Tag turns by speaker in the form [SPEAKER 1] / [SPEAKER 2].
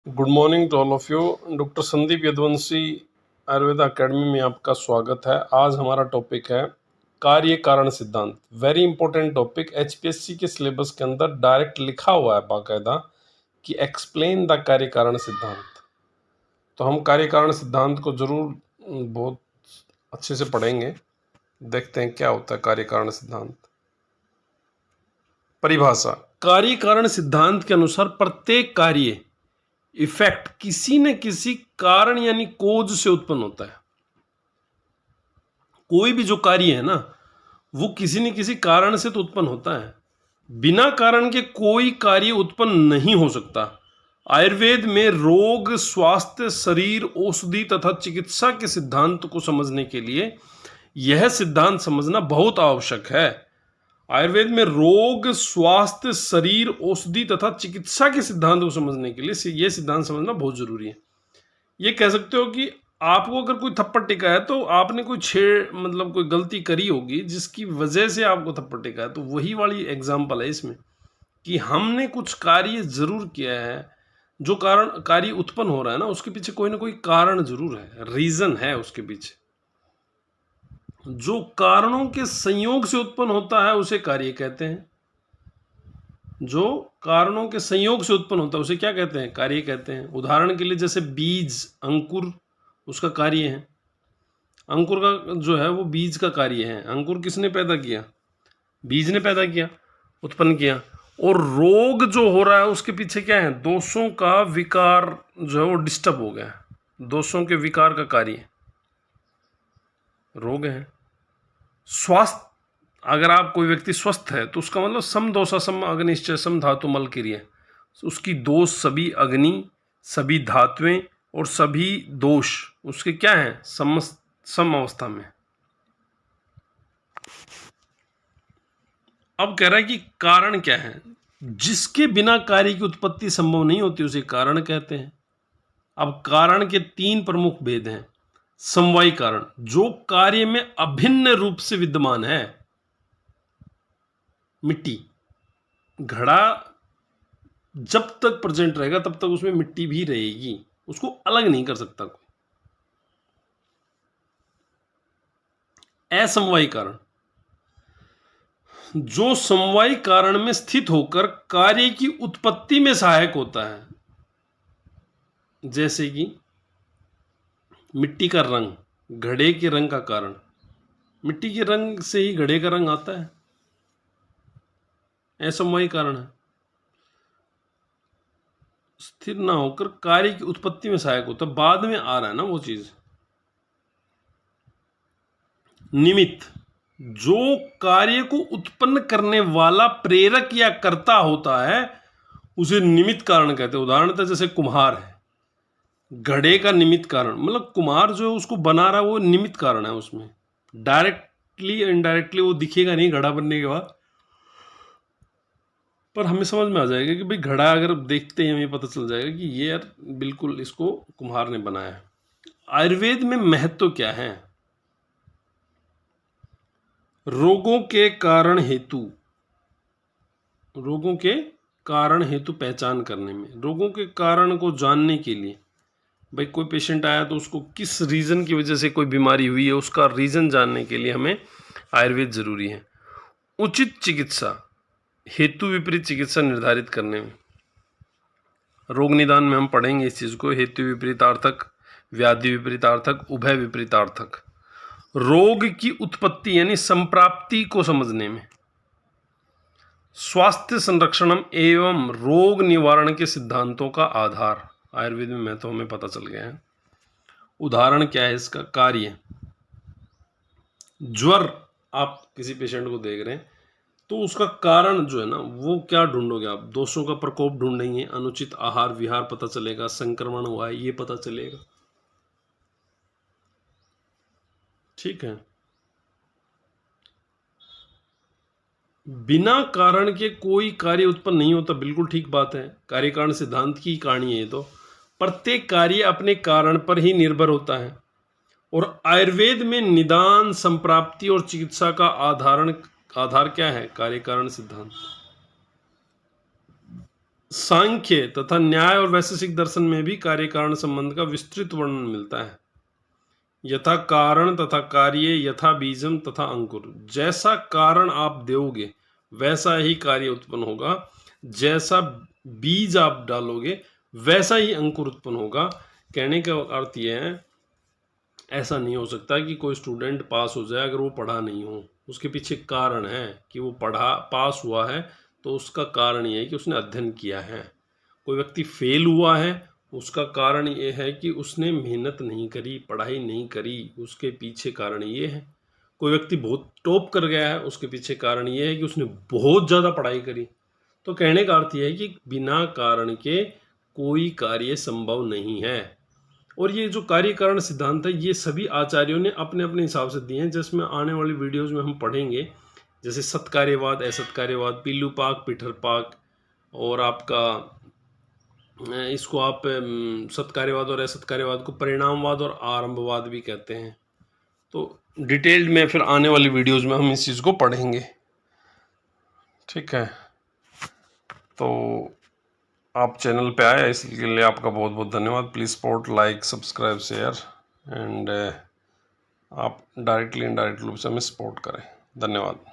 [SPEAKER 1] Good morning to all of you. Doctor Sandeep Yaduvanshi Ayurveda Academy में आपका स्वागत है। आज हमारा टॉपिक है कार्य कारण सिद्धांत। Very important topic. एचपीएससी के सिलेबस के अंदर डायरेक्ट लिखा हुआ है बाकायदा कि एक्सप्लेन द कार्य कारण सिद्धांत। तो हम कार्य कारण सिद्धांत को जरूर बहुत अच्छे से पढ़ेंगे। देखते हैं क्या होता है कार्य कारण सिद्धांत। परिभाषा। कार्य कारण सिद्धांत के अनुसार प्रत्येक कार्य इफेक्ट किसी न किसी कारण यानी कोज से उत्पन्न होता है। कोई भी जो कार्य है ना, वो किसी न किसी कारण से तो उत्पन्न होता है। बिना कारण के कोई कार्य उत्पन्न नहीं हो सकता। आयुर्वेद में रोग, स्वास्थ्य, शरीर, औषधि तथा चिकित्सा के सिद्धांत को समझने के लिए यह सिद्धांत समझना बहुत आवश्यक है। आयुर्वेद में रोग, स्वास्थ्य, शरीर, औषधि तथा चिकित्सा के सिद्धांत को समझने के लिए यह सिद्धांत समझना बहुत जरूरी है। ये कह सकते हो कि आपको अगर कोई थप्पड़ टिका है तो आपने कोई कोई गलती करी होगी जिसकी वजह से आपको थप्पड़ टिका है। तो वही वाली एग्जाम्पल है इसमें कि हमने कुछ कार्य जरूर किया है। जो कारण कार्य उत्पन्न हो रहा है ना, उसके पीछे कोई ना कोई कारण जरूर है, रीजन है उसके पीछे। जो कारणों के संयोग से उत्पन्न होता है उसे कार्य कहते हैं। जो कारणों के संयोग से उत्पन्न होता है उसे क्या कहते हैं? कार्य कहते हैं। उदाहरण के लिए जैसे बीज, अंकुर उसका कार्य है। अंकुर का जो है वो बीज का कार्य है। अंकुर किसने पैदा किया? बीज ने पैदा किया, उत्पन्न किया। और रोग जो हो रहा है उसके पीछे क्या है? दोषों का विकार जो है वो डिस्टर्ब हो गया। दोषों के विकार का कार्य रोग है। स्वास्थ्य, अगर आप कोई व्यक्ति स्वस्थ है तो उसका मतलब सम दोषा सम अग्निश्चय सम धातु मल क्रिया। उसकी दोष सभी अग्नि, सभी धातुएं और सभी दोष उसके क्या है? सम अवस्था में। अब कह रहा है कि कारण क्या है? जिसके बिना कार्य की उत्पत्ति संभव नहीं होती उसे कारण कहते हैं। अब कारण के तीन प्रमुख भेद हैं। समवायी कारण, जो कार्य में अभिन्न रूप से विद्यमान है। मिट्टी, घड़ा जब तक प्रेजेंट रहेगा तब तक उसमें मिट्टी भी रहेगी, उसको अलग नहीं कर सकता कोई। असमवायी कारण, जो समवायी कारण में स्थित होकर कार्य की उत्पत्ति में सहायक होता है। जैसे कि मिट्टी का रंग, घड़े के रंग का कारण। मिट्टी के रंग से ही घड़े का रंग आता है, असमवायी कारण है। स्थिर ना होकर कार्य की उत्पत्ति में सहायक होता है, बाद में आ रहा है ना वो चीज। निमित्त, जो कार्य को उत्पन्न करने वाला प्रेरक या कर्ता होता है उसे निमित्त कारण कहते हैं। उदाहरणतः जैसे कुम्हार है, घड़े का निमित्त कारण, मतलब कुम्हार जो है उसको बना रहा है वो निमित्त कारण है। उसमें डायरेक्टली इनडायरेक्टली वो दिखेगा नहीं घड़ा बनने के बाद, पर हमें समझ में आ जाएगा कि भाई घड़ा अगर देखते ही हमें पता चल जाएगा कि ये यार बिल्कुल इसको कुम्हार ने बनाया है। आयुर्वेद में महत्व क्या है? रोगों के कारण हेतु, रोगों के कारण हेतु पहचान करने में, रोगों के कारण को जानने के लिए, भाई कोई पेशेंट आया तो उसको किस रीज़न की वजह से कोई बीमारी हुई है उसका रीज़न जानने के लिए हमें आयुर्वेद ज़रूरी है। उचित चिकित्सा, हेतु विपरीत चिकित्सा निर्धारित करने में, रोग निदान में हम पढ़ेंगे इस चीज़ को। हेतु विपरीतार्थक, व्याधि विपरीतार्थक, उभय विपरीतार्थक। रोग की उत्पत्ति यानी संप्राप्ति को समझने में, स्वास्थ्य संरक्षणम एवं रोग निवारण के सिद्धांतों का आधार। आयुर्वेद में महत्व हमें पता चल गया है। उदाहरण क्या है इसका? कार्य, ज्वर, आप किसी पेशेंट को देख रहे हैं तो उसका कारण जो है ना वो क्या ढूंढोगे आप? दोषों का प्रकोप ढूंढेंगे, अनुचित आहार विहार पता चलेगा, संक्रमण हुआ है ये पता चलेगा। ठीक है। बिना कारण के कोई कार्य उत्पन्न नहीं होता, बिल्कुल ठीक बात है। कार्य कारण सिद्धांत की कहानी है। तो प्रत्येक कार्य अपने कारण पर ही निर्भर होता है और आयुर्वेद में निदान, संप्राप्ति और चिकित्सा का आधार क्या है? कार्य कारण सिद्धांत। सांख्य तथा न्याय और वैशेषिक दर्शन में भी कार्य कारण संबंध का विस्तृत वर्णन मिलता है। यथा कारण तथा कार्य यथा बीजम तथा अंकुर, जैसा कारण आप दोगे वैसा ही कार्य उत्पन्न होगा, जैसा बीज आप डालोगे वैसा ही अंकुर उत्पन्न होगा। कहने का अर्थ यह है, ऐसा नहीं हो सकता कि कोई स्टूडेंट पास हो जाए अगर वो पढ़ा नहीं हो। उसके पीछे कारण है कि वो पढ़ा पास हुआ है, तो उसका कारण ये है कि उसने अध्ययन किया है। कोई व्यक्ति फेल हुआ है, उसका कारण ये है कि उसने मेहनत नहीं करी, पढ़ाई नहीं करी, उसके पीछे कारण ये है। कोई व्यक्ति बहुत टॉप कर गया है, उसके पीछे कारण ये है कि उसने बहुत ज़्यादा पढ़ाई करी। तो कहने का अर्थ यह है कि बिना कारण के कोई कार्य संभव नहीं है। और ये जो कार्य कारण सिद्धांत है, ये सभी आचार्यों ने अपने अपने हिसाब से दिए हैं, जिसमें आने वाली वीडियोज़ में हम पढ़ेंगे। जैसे सत्कार्यवाद, असत्कार्यवाद, पीलूपाक, पिठरपाक, और आपका इसको आप सत्कार्यवाद और असत्कार्यवाद को परिणामवाद और आरंभवाद भी कहते हैं। तो डिटेल्ड में फिर आने वाली वीडियोज़ में हम इस चीज़ को पढ़ेंगे। ठीक है, तो आप चैनल पे आए इसके लिए आपका बहुत बहुत धन्यवाद। Please support, like, subscribe, share and आप डायरेक्टली इनडायरेक्ट रूप से हमें सपोर्ट करें। धन्यवाद।